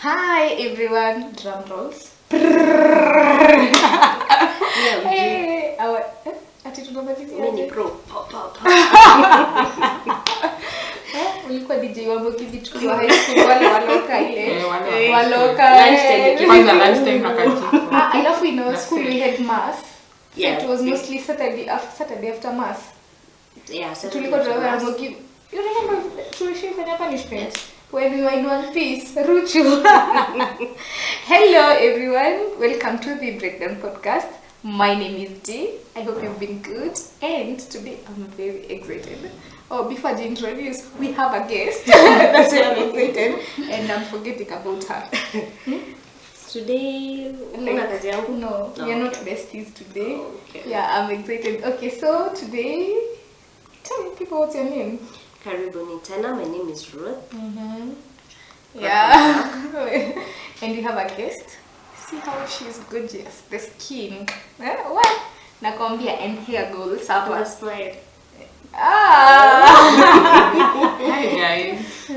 Hi everyone, drum rolls. Hey, ati tunamalizia Winnie Pro. ulikuwa DJ wa Moki vitu wa high school wale waloka ile lunchtime hakaji. Alafu in our school we had mass. Yeah, it was mostly Saturday after mass. Yeah, tulikuwa tunaenda Moki. You remember tulishifanya punishment when we were in one piece, Ruchu. Hello everyone, welcome to the Breakdown podcast. My name is Dee. I hope you've been good, and today I'm very excited. Oh, before I introduce, we have a guest. That's why I'm excited, and I'm forgetting about her. Today, no, we are not besties today. Okay. Yeah, I'm excited. Okay, so today, tell me people what's your name. Karibuni tena, my name is Ruth. Yeah. And we have a guest. See how she's gorgeous. The skin. What? Nakwambia and hair goals. That's right. Hi guys.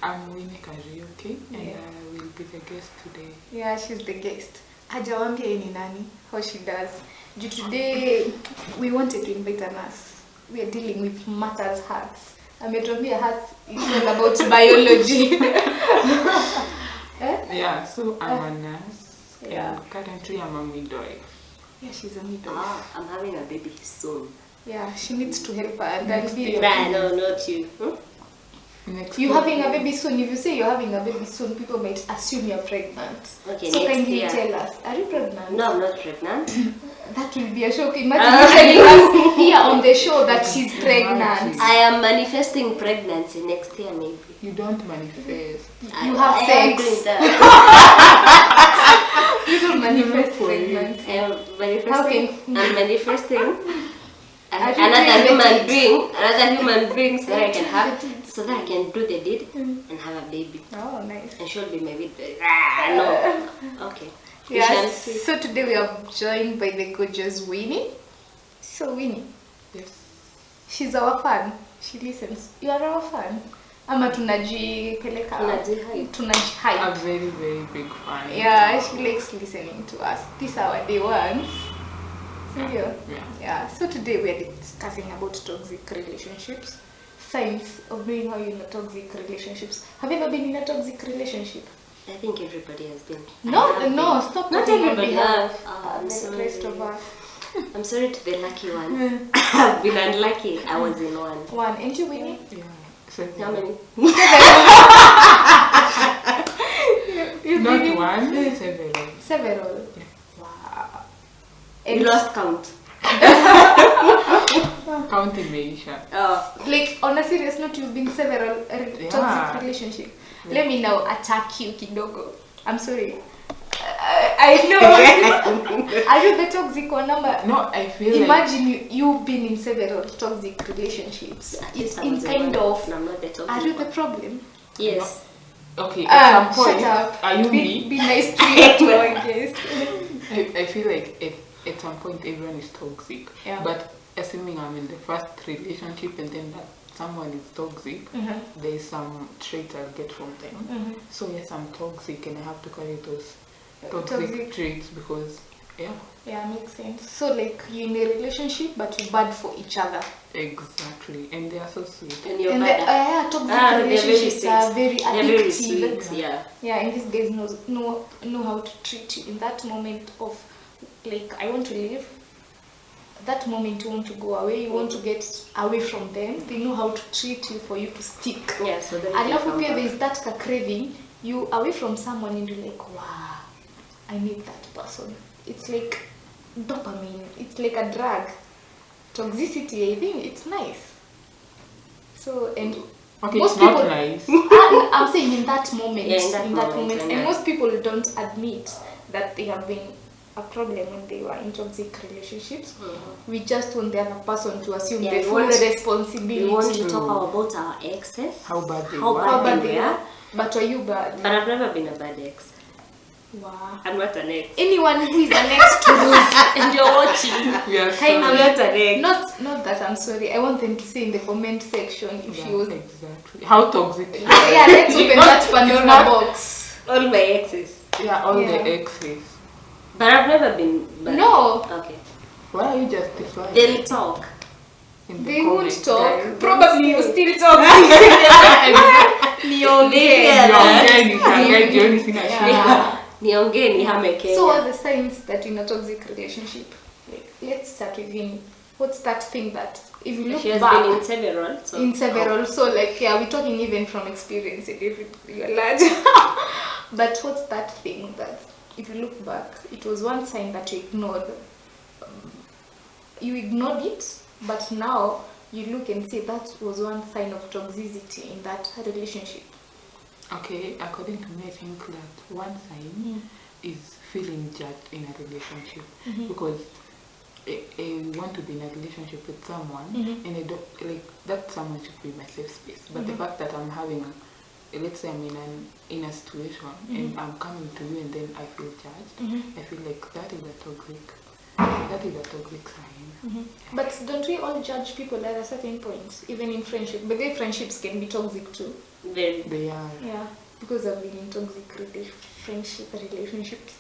I'm Winnie Kariuki and I will be the guest today. Yeah, she's the guest. Hajawambia ni nani, how she does. Today we wanted to invite a nurse. We are dealing with matters hearts. Ametuambia hearts is all about biology. Yeah, so I'm a nurse. Yeah. And currently I'm a midwife. Yeah, she's a midwife. I'm having a baby soon. Yeah, she needs to help her. And that video. No, not you. You having a baby soon. If you say you're having a baby soon, people might assume you're pregnant. Okay, so can you year. tell us, are you pregnant? No, I'm not pregnant. That will be a shock. Imagine telling us here on the show that she's pregnant. I am manifesting pregnancy next year maybe. You don't manifest. You have I sex. am doing that. You don't manifest pregnant. I am manifesting. How can I'm manifesting another human being so that I can have, so that I can do the deed and have a baby. Oh, nice. And she'll be my baby. No. Okay. Yes. So today we are joined by the gorgeous Winnie. So Winnie. Yes. She's our fan. She listens. You are our fan. Ama tunajipeleka. Tunajihype. A very, very big fan. Yeah, she likes listening to us. These are our day ones. Yeah. So today we are discussing about toxic relationships. Signs of knowing how you're in a toxic relationships. Have you ever been in a toxic relationship? I think everybody has been. No, stop. Not everybody has. The rest of us. I'm sorry to the lucky ones. I've been unlucky. I was in one. One. And you, Winnie? Yeah. How many? Not one, several. Several. Yeah. Wow. You lost count. Counting Meisha. Like on a serious note, you've been several toxic relationships. Yeah. Let me now attack you, kidogo. I'm sorry. I know. Are you the toxic one number? No, I feel Imagine you've been in several toxic relationships. Yes, in kind of. No, I'm not the toxic. Are you the problem? Yes. No. Okay, at some point, shut up. are you Be nice to your guest. I feel like at some point everyone is toxic. Yeah. But assuming I'm in the first relationship and then that someone is toxic, there is some traits I'll get from them. So yes, I'm toxic and I have to carry those toxic traits because yeah, makes sense. So like you're in a relationship but you're bad for each other. Exactly, and they are so sweet. And you're bad. Toxic relationships are very Very addictive. sweet, yeah. And these guys know how to treat you in that moment of like I want to leave. That moment you want to go away, you want to get away from them. They know how to treat you for you to stick. Yeah, so then I love there is that craving. You away from someone and you're like, wow, I need that person. It's like dopamine. It's like a drug. Toxicity, I think it's nice. So and okay, most it's people, not nice. I'm saying in that moment, in that moment. and most people don't admit that they have been a problem when they were in toxic relationships. We just want the other person to assume the full responsibility. We want to talk about our exes. How bad they were. But are you bad? But I've never been a bad ex. Wow. I'm not an ex. Anyone who is an ex to Ruth and you're watching, we are I'm not an ex. Not that I'm sorry. I want them to say in the comment section if she was exactly how toxic. Yeah, let's open that Pandora box. All my exes. Yeah, all Yeah. the exes. But I've never been. But, No. Okay. Why are you justifying? They'll talk. in the They would comments, talk. guys? Probably you still talk. Niongee. Niongee, jioni sina shida. Yeah. Niongee nihame Kenya. So what are the signs that in a toxic relationship? Like, let's start with Winnie. What's that thing that if you look She has back been in several. So. in several, so like yeah, we're talking even from experience and if you're large. But what's that thing that if you look back, it was one sign that you ignored. You ignored it, but now you look and see that was one sign of toxicity in that relationship. Okay, according to me, I think that one sign is feeling judged in a relationship because I want to be in a relationship with someone and I don't like that someone should be my safe space. But the fact that I'm having, let's say I'm in a situation and I'm coming to you and then I feel judged, I feel like that is a toxic sign. But don't we all judge people at a certain point, even in friendship? But their friendships can be toxic too. Very. They are. Yeah, because I've been in toxic relationships.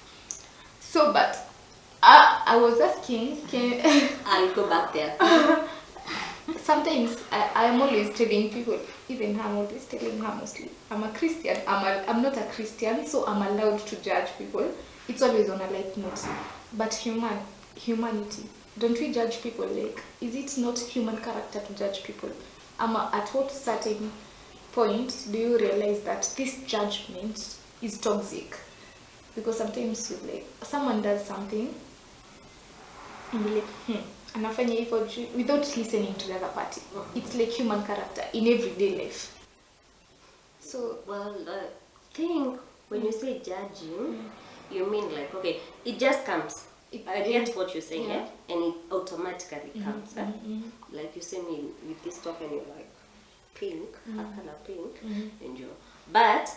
So, but I was asking, I'll go back there. sometimes I am always telling people, even I'm always telling her mostly, I'm a Christian, I'm not a Christian, so I'm allowed to judge people. It's always on a light note. But humanity, don't we judge people? Like, is it not human character to judge people? At what certain point do you realize that this judgment is toxic? Because sometimes you like someone does something and you're like, anafanya hivyo without listening to the other party. It's like human character in everyday life. So Well, I think when you say judging, you mean like, okay, it just comes. I get what you're saying, Yeah. and it automatically comes. Like you see me with this top and you're like, pink, a color pink, and you. But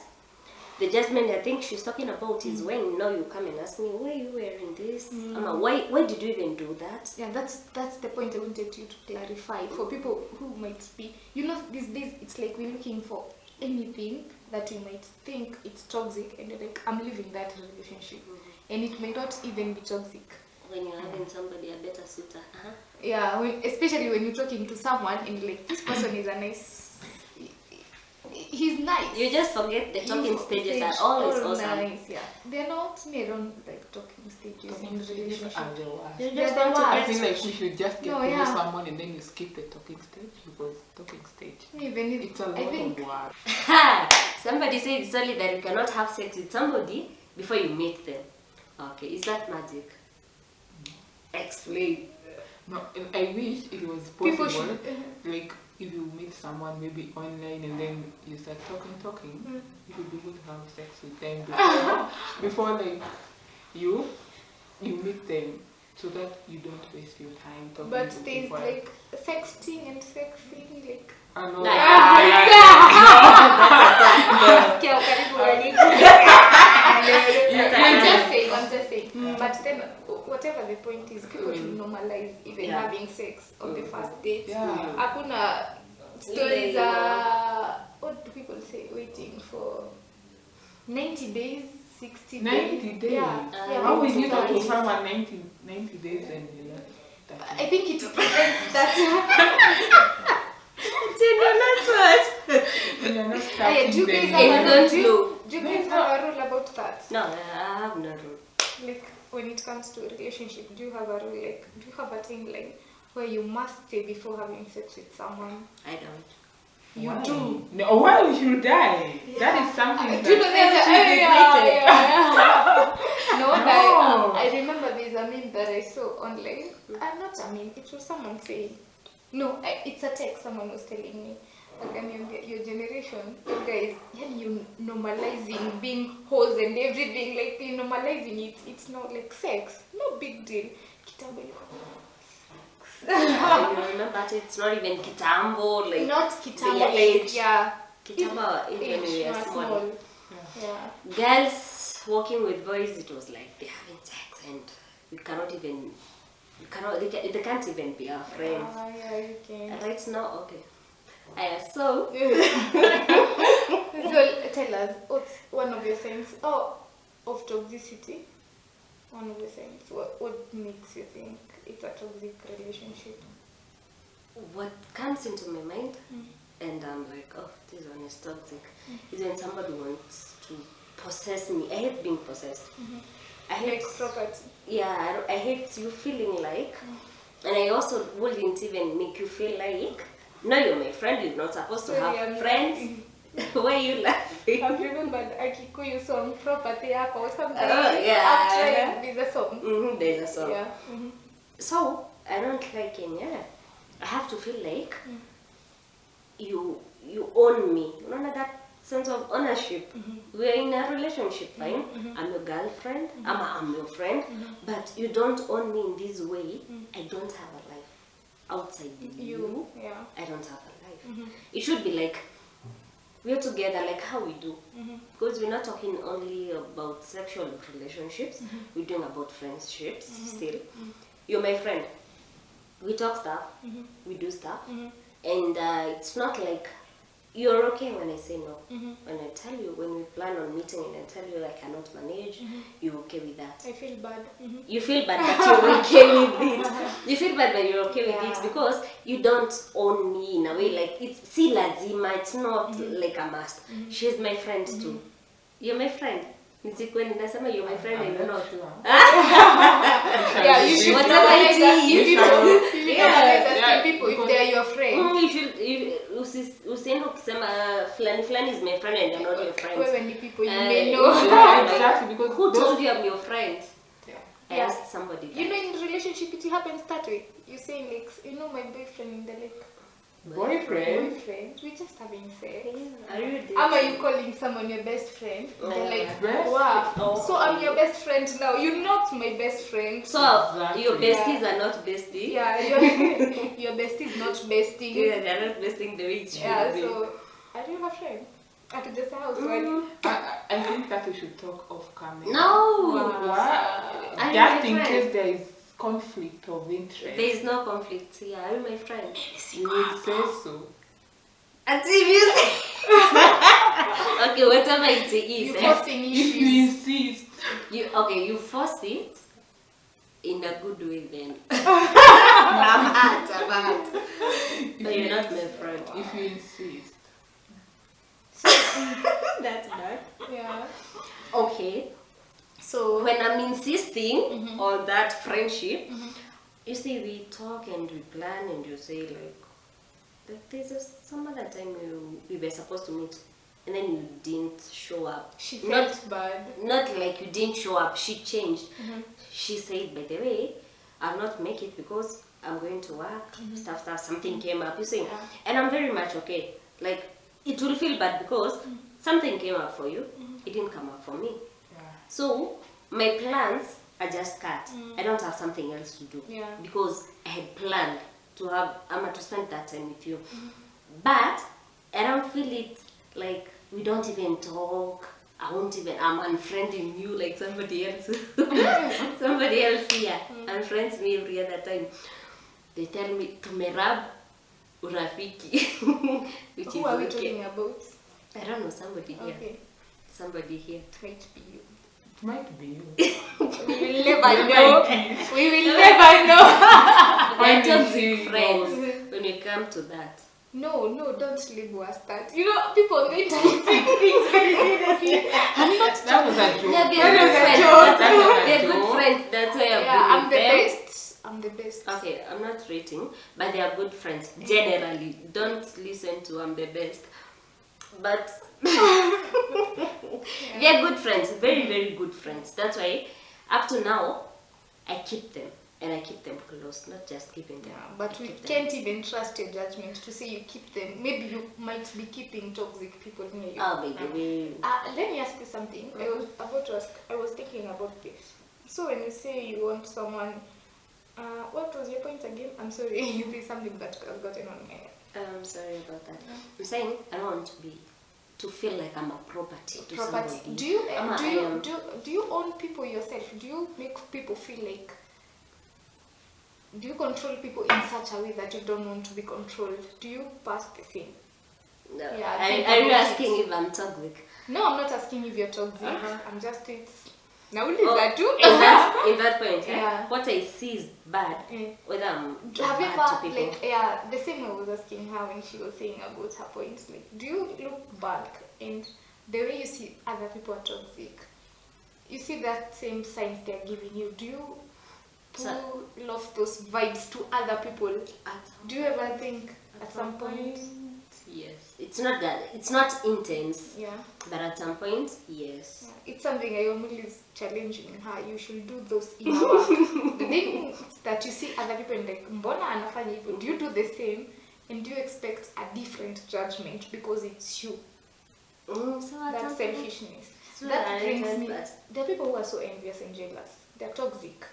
the judgment I think she's talking about is when now you come and ask me, why are you wearing this? Why did you even do that? yeah, that's the point I wanted you to clarify for people who might be, these days it's like we're looking for anything that you might think it's toxic and you're like, I'm leaving that relationship. And it may not even be toxic. When you're having somebody a better suitor. Yeah, especially when you're talking to someone and you're like, this person is a nice, he's nice. You just forget the talking stages are always awesome. Nice, yeah. They're not don't like talking stages in relationship. Are the worst. You They're just the want to I worst. feel like we should just get No, to know yeah. someone and then you skip the talking stage because talking stage. Even if It's a lot I think of work. Somebody said it's only that you cannot have sex with somebody before you meet them. Okay, is that magic? Explain. No, I wish it was People possible. should- Like if you meet someone maybe online and then you start talking, it would be good to have sex with them before like you meet them so that you don't waste your time talking but to there's people. like sexting and sexing like I know. Sikia karibu wani. I'm just saying. But then whatever the point is, people should normalize even having sex on the first date. Yeah. Hakuna stories what do people say, waiting for 90 days, 60 days. 90 days. Yeah, How will waiting you talk to 90 someone 90 days and I think it depends that and you're not Hey, starting do you them. guys It don't do you guys have a rule about that? No, I have no rule. Like when it comes to a relationship, do you have a rule? Like, do you have a timeline where you must stay before having sex with someone? I don't. You Why? do. No, why would you die? That is something Do you know that there's No, No. I remember there's a meme that I saw online. I'm not a meme. It was someone saying. No, it's a text. Someone was telling me. Like, your generation, you guys, you normalizing being hoes and everything. Like you normalizing it. It's not like sex. No big deal. Kitambo. You remember it's not even kitambo, like Not kitambo. their age. Yeah. Kitambo even when we Age, are not small. Yeah. Girls walking with boys, it was like they're having sex and they can't even be our friends. Yeah, you can. Right now, okay. So So tell us, what's one of your signs of toxicity? One of the signs. What makes you think it's a toxic relationship? What comes into my mind, and I'm like, oh, this one is toxic, is when somebody wants to possess me. I hate being possessed. I hate property. Yeah, I hate you feeling like, and I also wouldn't even make you feel like, no, you're my friend, you're not supposed to have friends. Why are you laughing? I've remembered a Kikuyu song, Property Yako or something. Oh, yeah. After there's a song. There's a song. Yeah. So, I don't like it, yeah. I have to feel like you own me. You know that sense of ownership. We're in a relationship, fine. I'm your girlfriend, I'm your friend, but you don't own me in this way. I don't have a life outside you. Yeah. I don't have a life. It should be like, we're together like how we do. Because we're not talking only about sexual relationships, we're doing about friendships still. You're my friend. We talk stuff, we do stuff, and it's not like you're okay when I say no. When I tell you, when we plan on meeting and I tell you I cannot manage, you're okay with that. I feel bad. You feel bad that you're okay with it. You feel bad that you're okay with it because you don't own me in a way like it's si lazima, it's not like a must. She's my friend too. You're my friend. When nasema you're my friend and you're not. Yeah, you should whatever it is. You should asking people if they're your friend. You should usiende kusema fulani is my friend and you're not your friend. When the people you may know. Exactly, because who told you I'm your friend? I Yeah. asked somebody. You know, in relationship it happens that way. You say like, you know, my boyfriend in the like boyfriend. we just having sex. Are you dating? Are you calling someone your best friend? They're like, Best wow. friend. So I'm your best friend now. You're not my best friend. So Exactly. your besties are not besties. Yeah, your bestie is not bestie. Yeah, they're not besting the way it should be. So are you a friend? At this house, right? I think that we should talk off camera. No. What? Are you Just my in friend? case there is conflict of interest. There is no conflict here. Are you my friend? You would say so. Until you say okay, whatever it is. You're forcing If you issues. insist. You force it in a good way then. I'm hurt. But you're not my friend. If you insist. That's bad. Yeah. Okay. So When I'm insisting on that friendship, you see, we talk and we plan and you say like there's some other time we were supposed to meet and then you didn't show up. she felt bad. Not like you didn't show up, she changed. She said, by the way, I'll not make it because I'm going to work, stuff, something came up, you see. Yeah. And I'm very much okay. Like, it will feel bad because something came up for you, it didn't come up for me. Yeah. So, my plans are just cut. I don't have something else to do. Yeah. Because I had planned to spend that time with you. But, I don't feel it like we don't even talk. I'm unfriending you like somebody else. Somebody else here unfriends me every other time. They tell me to merab urafiki. Which Who is are we okay. talking about? I don't know, somebody here. Okay. Somebody here. Might be you. It might be you. We will never know. We will never know. We're When you toxic see friends when we come to that. No, don't label us that. You know, people on the internet take things very seriously. I'm not That was a joke. Yeah, That was a friends. joke. They're That was a good joke. friends. That's why Yeah, I'm I'm the with them. best. I'm the best. Okay, I'm not rating, but they are good friends. Generally, don't listen to I'm the best. But they're good friends, very, very good friends. That's why, up to now, I keep them. And I keep them close, not just keeping them. Yeah, but I we keep them. can't even trust your judgment to say you keep them. Maybe you might be keeping toxic people near you. Oh, baby. Let me ask you something. I was thinking about this. So when you say you want someone, what was your point again? I'm sorry, you did something that I've gotten on my head. I'm sorry about that. I'm saying I don't want to feel like I'm a property to Property. somebody. Do you own people yourself? Do you make people feel like? Do you control people in such a way that you don't want to be controlled? Do you pass the thing? No. Yeah, Are you asking if I'm toxic? No, I'm not asking if you're toxic. I'm just now Oh, that too. in that point, Yeah. what I see is bad. Whether I'm Have you bad ever, to people. like, the same I was asking her when she was saying about her points, like, do you look back and the way you see other people are toxic, you see that same signs they're giving you, do you pull off those vibes to other people? Do you ever think at some point? Yes. It's not that, it's not intense. Yeah. But at some point, yes. Yeah. It's something I always challenging her. You should do those inner work. The things that you see other people and like, mbona anafanya hivyo? Do you do the same? And do you expect a different judgment because it's you? So That selfishness. So That brings me. There are people who are so envious and jealous. They're toxic.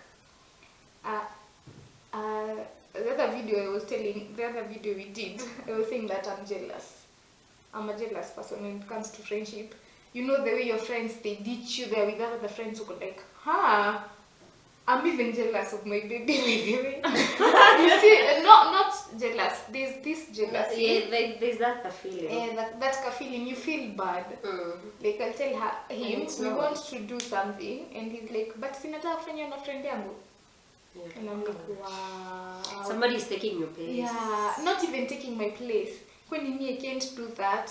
The other video we did, I was saying that I'm jealous. I'm a jealous person when it comes to friendship. You know the way your friends, they ditch you there with other friends who go like, I'm even jealous of my baby. You see, not jealous. There's this jealousy. Yeah, there's that feeling. Yeah, that feeling. You feel bad. Like I'll tell him, we want to do something, and he's like, but sinataka kufanya na friend yangu. Yeah. And I'm like, wow. Somebody is taking your place. Yeah, not even taking my place. When me I can't do that.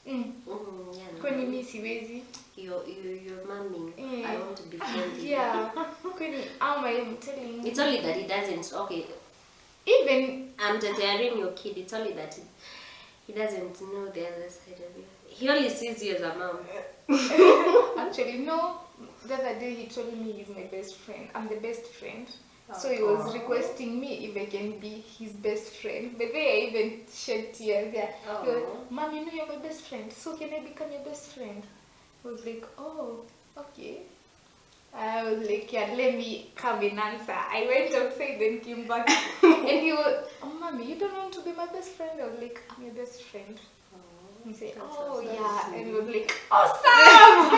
When me siwezi. You're mumming. I want to be friendly. Yeah. When I'm telling you. It's only that he doesn't. Okay. Even I'm tutoring your kid. It's only that he doesn't know the other side of you. He only sees you as a mom. Actually, no. The other day he told me he's my best friend. I'm the best friend. So he was requesting me if I can be his best friend. But then I even shed tears there. He was, Mom, you know you're my best friend. So can I become your best friend? I was like, oh, okay. I was like, yeah, let me come and answer. I went outside and came back. And he was, Mommy, you don't want to be my best friend? I was like, I'm your best friend. He said, oh yeah, and he was like, awesome!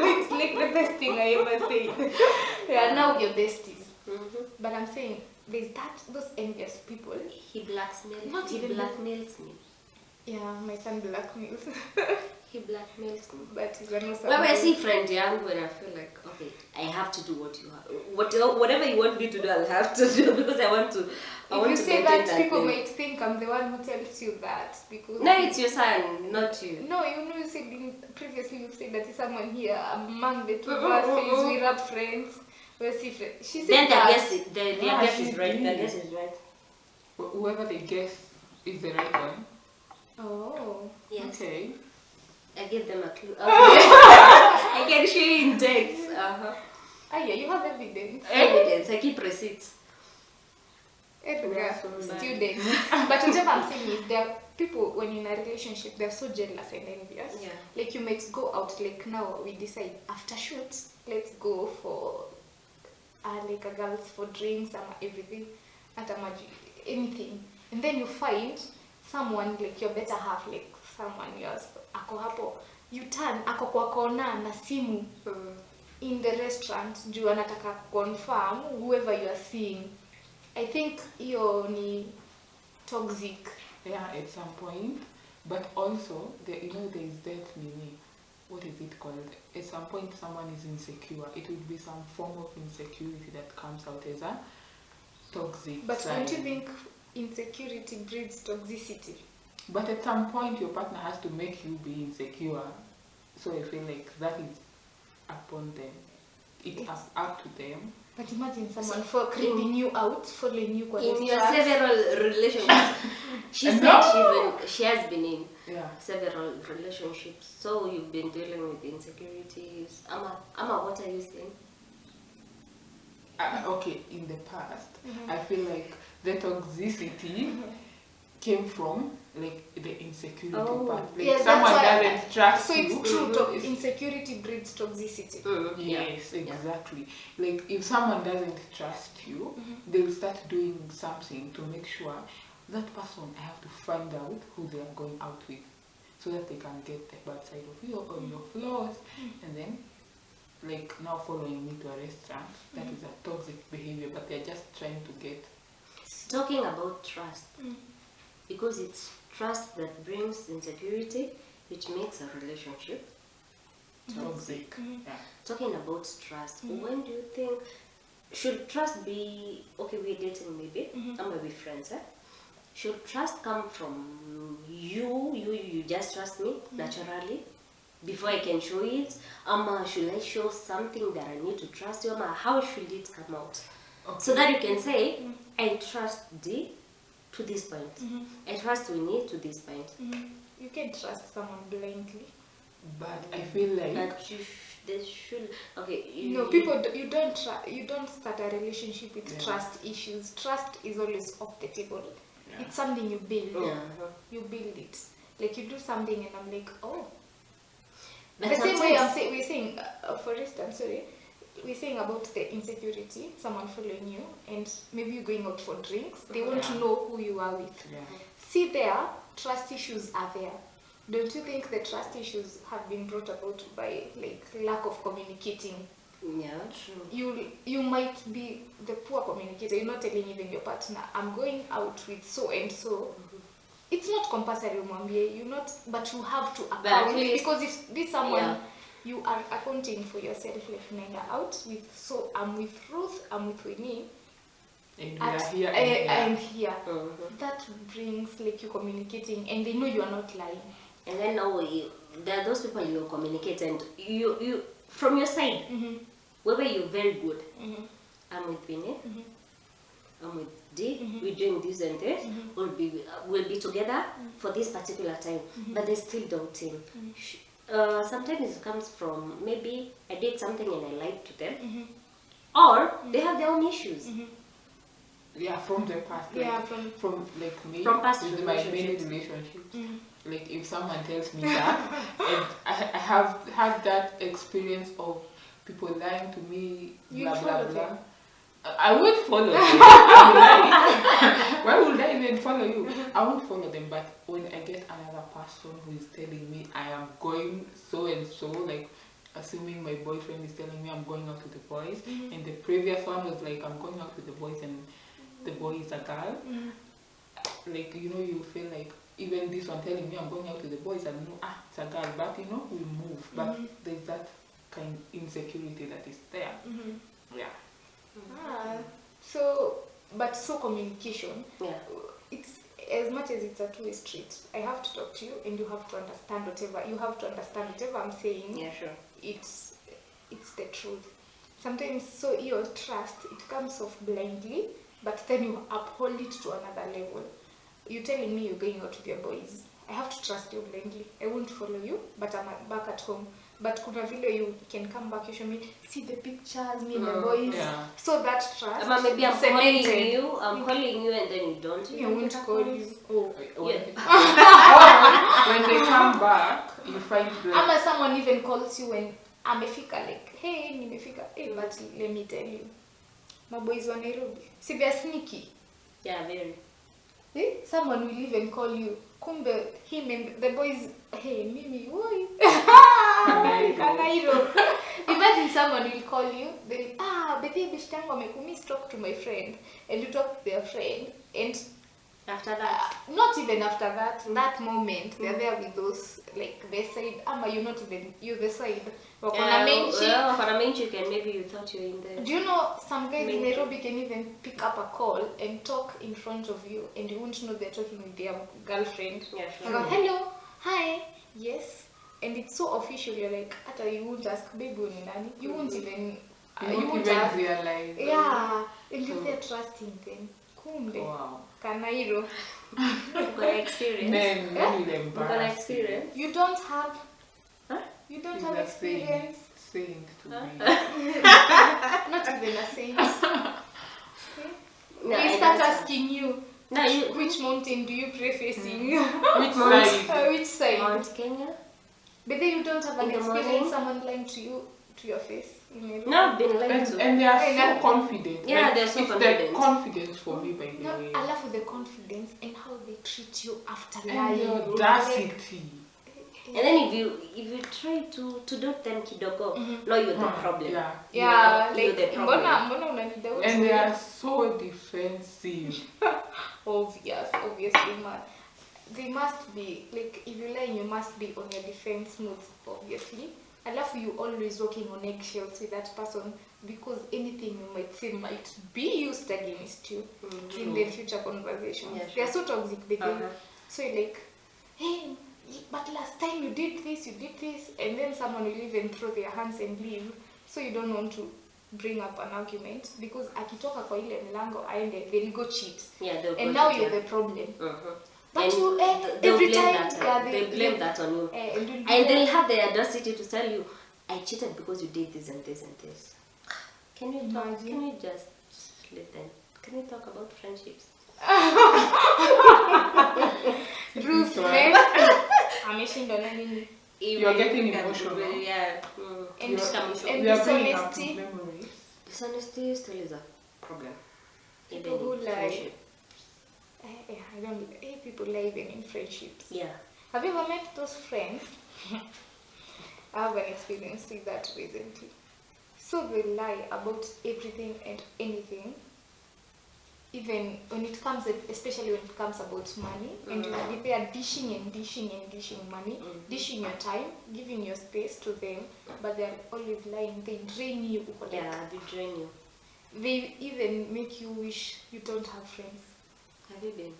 It's like the best thing I ever said. Yeah, now we're besties. But I'm saying, there's those envious people. He blackmails me. Yeah, my son blackmails. He blackmails me. But he's an awesome When I see friend young, when I feel like, okay, I have to do what you have. Whatever you want me to do, I'll have to do because I want to. If you say that, people might think I'm the one who tells you that. Because no, it's your son, not you. No, you said previously you said that is someone here among the two verses, we rap friends. She said then that. their guess is right. Their guess is right. Whoever they guess is the right one. Oh. Yes. Okay. I gave them a clue. I can show you in text. Yeah, you have evidence. Evidence. I keep receipts. Edgar, students. But whatever I'm saying is there are people when in a relationship they're so jealous and envious. Yeah. Like you might go out, like now we decide after shoot, let's go for like a girls for drinks and everything, at anything. And then you find someone like your better half, like someone yours, ako hapo, you turn, ako kwa kona na simu in the restaurant, juu anataka confirm whoever you are seeing. I think hiyo ni toxic. Yeah, at some point. But also, there is that meaning. What is it called? At some point, someone is insecure. It would be some form of insecurity that comes out as a toxic. But sign. don't you think insecurity breeds toxicity? But at some point, your partner has to make you be insecure. So I feel like that is upon them. It's up to them. But imagine someone for creeping you out, following you. In your several relationships, she said she has been in several relationships. So you've been dealing with insecurities. Ama, what are you saying? Okay, in the past, I feel like the toxicity came from like the insecurity part. Like someone doesn't trust you. So it's true. Insecurity breeds toxicity. Yes, exactly. Like if someone doesn't trust you, they will start doing something to make sure that person, I have to find out who they are going out with, so that they can get the bad side of you or your flaws, and then like now following me to a restaurant. That is a toxic behavior, but they're just trying to get. Talking about trust, because trust that brings insecurity, which makes a relationship toxic. Yeah. Talking about trust, when do you think should trust be okay? We're dating, maybe, or maybe friends. Should trust come from you just trust me naturally before I can show it? Should I show something that I need to trust you? How should it come out? Okay. So that you can say, I trust D to this point. I trust Winnie to this point. You can trust someone blindly. But I feel like But they should. Okay. People, you don't start a relationship with Yeah. trust issues. Trust is always off the table. Yeah. It's something you build. Yeah. You build it. Like you do something and I'm like, oh. But The same way sometimes- we're saying, for instance, we're saying about the insecurity, someone following you, and maybe you're going out for drinks. They want to Yeah. know who you are with. yeah. See there, trust issues are there. Don't you think the trust issues have been brought about by like lack of communicating? Yeah, true. You might be the poor communicator. You're not telling even your partner, I'm going out with so and so. It's not compulsory, umwambie. You not, but you have to at account least- because if this someone Yeah. you are accounting for yourself. Like Nina out with, so I'm with Ruth, I'm with Winnie. And we At, are here I'm here. Mhm. That brings like you communicating, and they know you are not lying. And then now there are those people you communicate, and you from your side, whether you're very good. I'm with Winnie. I'm with D. We're doing this and this. We'll be together for this particular time, but they're still doubting. Sometimes it comes from maybe I did something and I lied to them, or they have their own issues. Yeah, from the past. Like, Yeah, from like me From past with my many relationships. relationships. Like if someone tells me that, and I have had that experience of people lying to me, You blah blah follow blah. them. I won't follow them. I'm lying. Why would I even follow you? I won't follow them. But when I get another person who is telling me I am going so and so, like assuming my boyfriend is telling me I'm going out with the boys, and the previous one was like I'm going out with the boys and the boy is a girl. Like you feel like even this one telling me I'm going out with the boys, and it's a girl, but we move. But there's that kind of insecurity that is there. Yeah. So communication. Yeah. It's as much as it's a two-way street. I have to talk to you, and you have to understand whatever I'm saying. Yeah, sure. It's the truth. Sometimes so your trust it comes off blindly, but then you uphold it to another level. You're telling me you're going out with your boys. I have to trust you blindly. I won't follow you, but I'm back at home. But kuna vile you can come back, you show me, see the pictures, me and my boys. Yeah. So that trust. Maybe I'm cemented. calling you, and then you don't. I won't call you. Oh. When they come back, you find like, Ama someone even calls you when amefika, like, hey, nimefika. Hey, but let me tell you, my boys wa Nairobi. See, they're sneaky. Yeah, very. Someone will even call you. Kumbe, him and the boys, hey, Mimi, why? Kanairo. Imagine someone will call you, they'll, Betty Bishtango amekumiss, talk to my friend. And you talk to their friend, and After that, not even after that, that moment, they're there with those, like, the side, you're not even, you're the side. for a main chick, and maybe you thought you were in there. Do you know some guys in Main Nairobi can even pick up a call and talk in front of you, and you won't know they're talking with their girlfriend. Yeah, They sure. go, hello, hi, yes, and it's so official. You're like, Ata, you won't ask baby ni nani. You won't even, you won't even ask. realize. Yeah, and you're there trusting them. Kumbe, Wow. Kanairo. You've got experience. Men will You've got embarrass experience. You don't have. Huh? You don't It's have a experience. Saint to me. Not even a saint. No, We I start don't. asking you. No, you. Which mountain do you pray facing? Which side? Which side? Mount Kenya? But then you don't have an In the experience morning? someone lying to you, to your face. No, I've been lying to. And they are Hey, so that- confident. Yeah, Like, they're so it's confident. the confidence for me, by the No, way. I love the confidence and how they treat you after And lying. the audacity. And then if you try to do them kidogo, no, you're the problem. Yeah. Yeah, You're the like problem. mbona unanidoubt? And they are so defensive. Obviously, man. they must be like, if you lie, you must be on your defense mode, obviously. Alafu you always walking on eggshells with that person, because anything you might say might be used against you in the future conversations. Yeah, sure. They're so toxic, so you're like, hey, but last time you did this, and then someone will even throw their hands and leave. So you don't want to bring up an argument, because akitoka kwa ile mlango aende, they'll go cheat. Yeah, and now you're the problem. But and you, they'll every blame time, they blame that on you. And They'll have the audacity to tell you, I cheated because you did this and this and this. Can you talk? Can you just let them? Can we talk about friendships? Ruth, You're getting emotional. Yeah. And We are bringing up dishonesty. memories. Dishonesty still is a problem. People who lie. I don't. People lie even in friendships. Yeah. Have you ever met those friends? I have an experience with that recently. So they lie about everything and anything, even when it comes, especially when it comes about money, and you will be there dishing and dishing and dishing money, dishing your time, giving your space to them, but they're always lying. They drain you. Yeah, they drain you. They even make you wish you don't have friends. Have you been?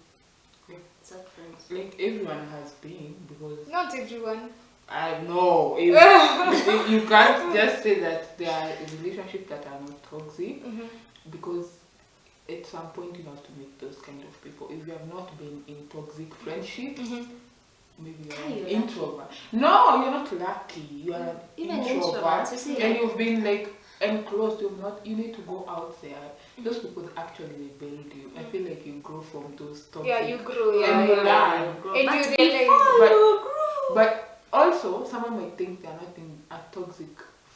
Such friends? Like everyone has been, because Not everyone. I know you can't just say that there are relationships that are not toxic, because at some point you have to meet those kind of people. If you have not been in toxic friendships, maybe you're an introvert. No, you're not lucky. You are Even an introvert, introverts, and you've been like enclosed. You need to go out there. Those people actually build you. I feel like you grow from those toxic. Yeah, you grow. and you learn. And you realize. But also, someone might think they are not in a toxic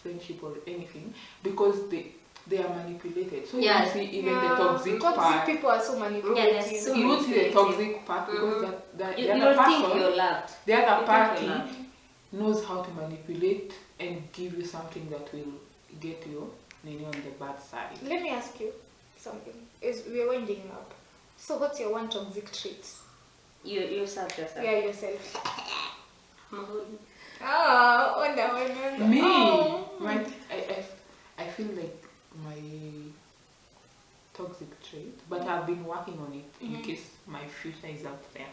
friendship or anything, because they are manipulated. So you see even the toxic part. Toxic people are so manipulative. so you would see the toxic part, because the other think you're loved. the other party loved. knows how to manipulate and give you something that will get you on the bad side. Let me ask you something. We're winding up. So what's your one toxic trait? Yourself. Yeah, yourself. Me, Oh. I feel like my toxic trait, but I've been working on it in case my future is out there.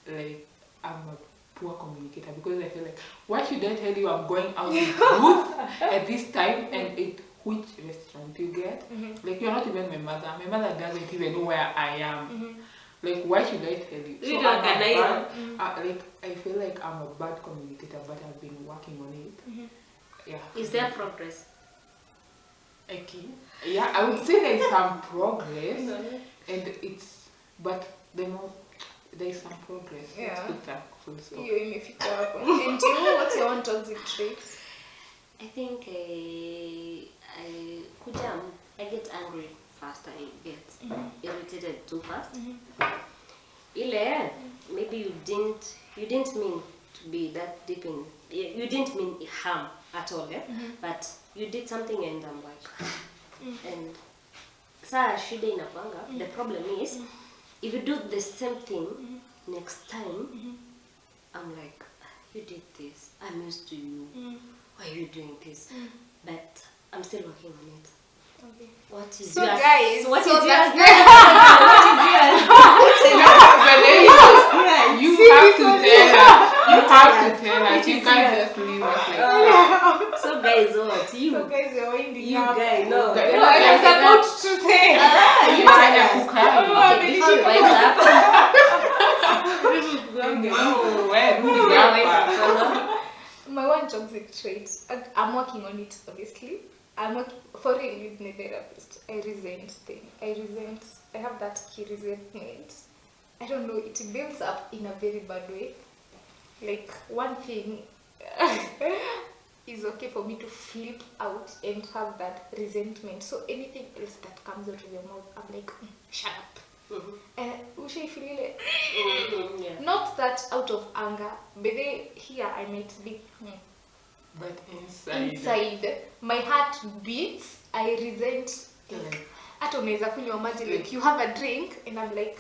Like, I'm a poor communicator, because I feel like, why should I tell you I'm going out with Ruth at this time and at which restaurant you get? Like, you're not even my mother. My mother doesn't even know where I am. Like, why should I tell you? So I feel like I'm a bad communicator, but I've been working on it. Yeah. Is there progress? Okay. Yeah, I would say there's some progress, and but there's some progress. Yeah. Let's put that full stop. And you, what's your one toxic trait? I think I get angry fast. I get irritated too fast. Maybe you didn't mean to be that deep in. You didn't mean harm at all, but you did something, and I'm like, and saa shida inakwanga. The problem is, if you do the same thing next time, I'm like, you did this. I'm used to you. Why are you doing this? But I'm still working on it. Okay. What is So yours? guys, What so is that's yours? You have to tell us. You can't just leave us like that. So guys, what? You guys, you're winding you up. guys, no. Okay. No, I was guys, about to say. You are a cry. Okay, before we wind up. My one toxic trait, I'm working on it, obviously. I'm working for real with my therapist. I have that key resentment. I don't know, it builds up in a very bad way. Like, one thing is okay for me to flip out and have that resentment. So anything else that comes out of your mouth, I'm like, shut up. Not that out of anger, but here I might be. But Inside, my heart beats. I resent. At unaweza kunywa maji, like you have a drink, and I'm like,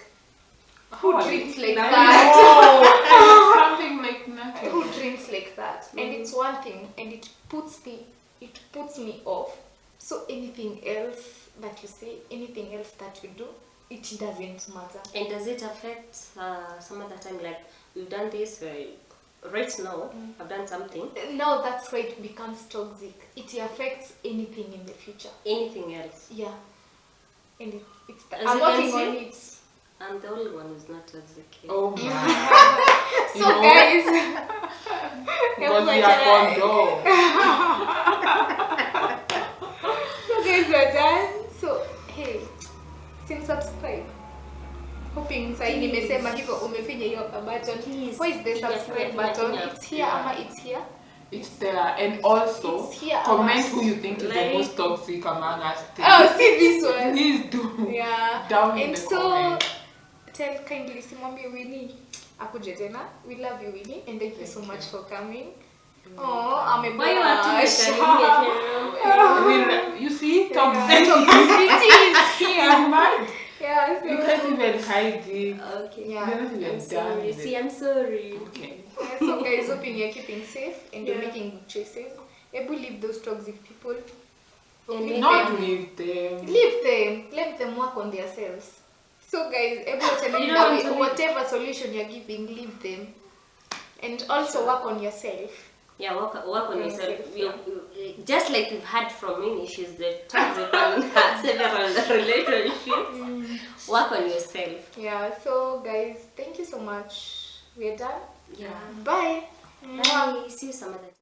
Who drinks like Now that? Oh, something like nothing. Who drinks like that? And it's one thing, and it puts me off. So anything else that you say, anything else that you do, it doesn't matter. And does it affect some other time, like we've done this right now, I've done something. No, that's why it becomes toxic. It affects anything in the future. Anything else? Yeah. And it's As I'm you can working see, on it. I'm the only one who's not toxic here. Oh my. So guys, Because we are condom. so guys, we're done. So hey, subscribe. Hoping sai nimesema hivyo umefinya hiyo button. Where is the subscribe button? It's here ama it's here? It's there, and also It's here, comment who you think is the most toxic among us. Oh, see this one. Please do. Yeah. Down in And the so comments. tell kindly simwambie Winnie akuje tena. We love you, Winnie, and thank you so much for coming. Oh, I'm a Why you have to You see, toxicity toxicity. is here. You're mad. Yeah, so You can't even hide it. Okay. Yeah. You're not even I'm done sorry. with See, it. I'm sorry. Okay. yeah, so guys, hoping you're keeping safe and you're Yeah. making good choices. Able leave those toxic people. And Not leave them. Leave them. Let them work on themselves. So guys, able to You don't want to whatever solution you're giving, leave them. And also work on yourself. yeah, work on Yeah, yourself. yeah. Just like we've heard from Winnie, she's the toxic one in her several relationships. Work on yourself. Yeah, so guys, thank you so much. We're done. Yeah. Bye. Bye. See you some other time.